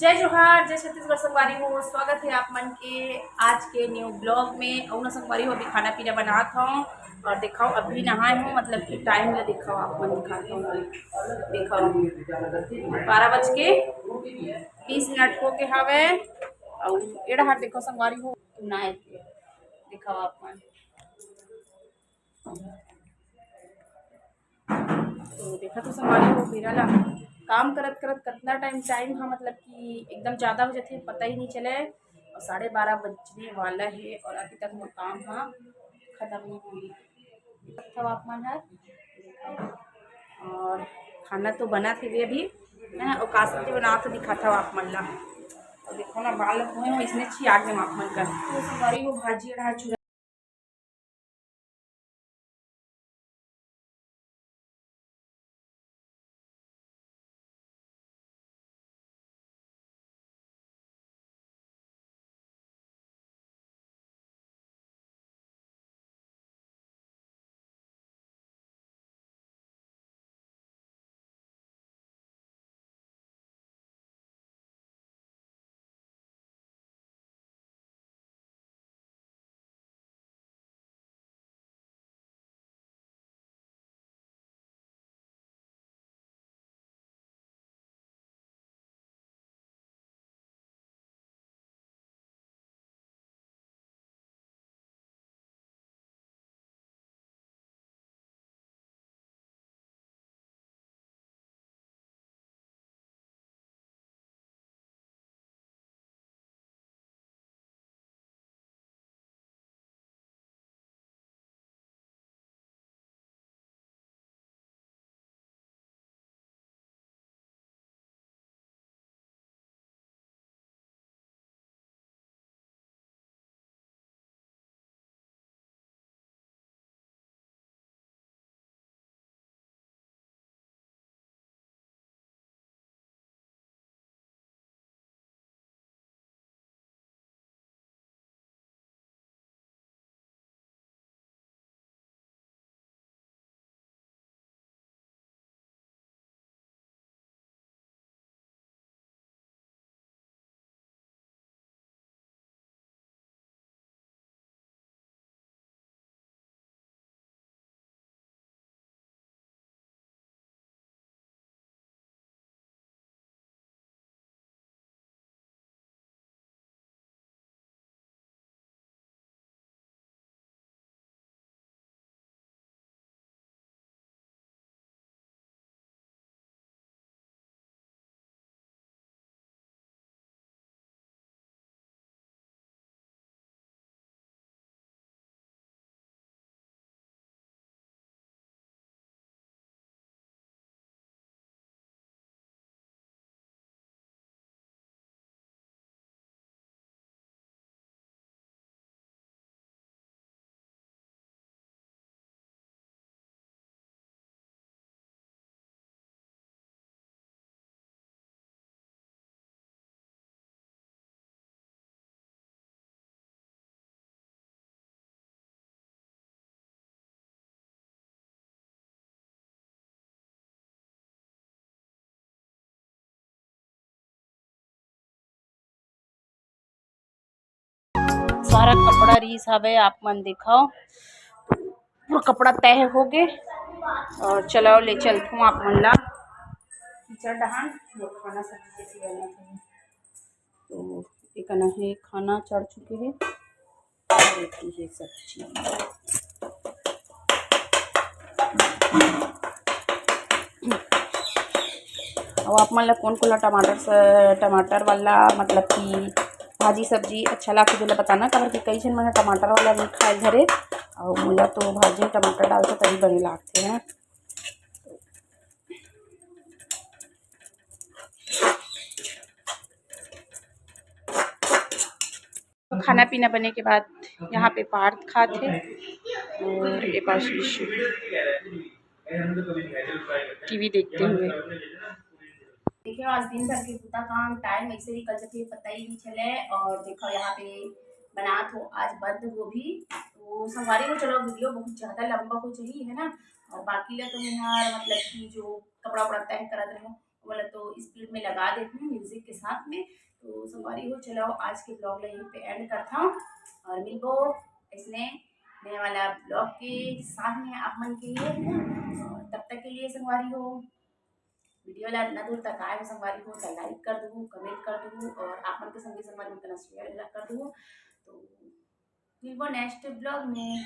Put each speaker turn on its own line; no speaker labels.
जय जोहार, जय छत्तीसगढ़ संगवारी हो। स्वागत है आप मन के आज के न्यू ब्लॉग में। और संगवारी हो अभी खाना पीना बनात हूँ और दिखाओ अभी नहाए हूँ, मतलब कि टाइम ले दिखाओ आप मन दिखाते हूँ। दिखाओ 12:20 हो के हवे और एड़ा हाथ देखो संगवारी हो नहाए के दिखाओ आप मन। तो देखा तो संगवारी हो मेरा ला काम करत करत कितना टाइम हाँ, मतलब कि एकदम ज़्यादा हो जाते पता ही नहीं चले। और 12:30 बजने वाला है और अभी तक वो काम हाँ खत्म नहीं हुई। तापमान है और खाना तो बना थे अभी है और का सब्जी बना तो दिखा था आप मन ला। और देखो ना बाल हुए हो इसने छी आग में आप मन कर तो संगवारी हो भाजी रहा चूरा। सारा कपड़ा रीस हवे आप मन दिखाओ पूरा कपड़ा तय हो गए। और चलो ले चलती हूँ आप मन ला किचन डहान वो खाना सब्जी जैसी बना था। तो एक है खाना चढ़ चुके हैं और एक है सब्जी। और आप मन ला कौन कोला टमाटर वाला मतलब कि भाजी सब्जी अच्छा लगता है बताना काबर कि कई जन मैंने टमाटर वाला नहीं खाए घरे और मोला तो भाजी टमाटर डालते तभी बने लगते हैं। तो खाना पीना बनने के बाद यहाँ पे पार्थ खाते और एक आशीष टीवी देखते हुए। देखिए आज दिन भर के पूरा काम टाइम ऐसे ही कल जाते पता ही नहीं चले। और देखो यहाँ पे बनात हो आज बंद गोभी तो संगवारी को चलो वीडियो बहुत ज़्यादा लंबा हो चाहिए है ना। और बाकी ला तो मैं मतलब कि जो कपड़ा वपड़ा तय करत रहो वाला तो स्पीड में लगा देती हूँ म्यूजिक के साथ में। तो संगवारी हो चलो आज के ब्लॉग ला यहीं पे एंड करता हूँ और मिलबो इसने नए वाला ब्लॉग के साथ में आप मन के लिए। और तब तक के लिए संगवारी हो वीडियो ला इतना दूर तक आए हो संगवारी हो तो लाइक कर दूँ, कमेंट कर दूँ और आप मन के संगी संगवारी मन शेयर कर दूँ। तो मिलबो नेक्स्ट ब्लॉग में।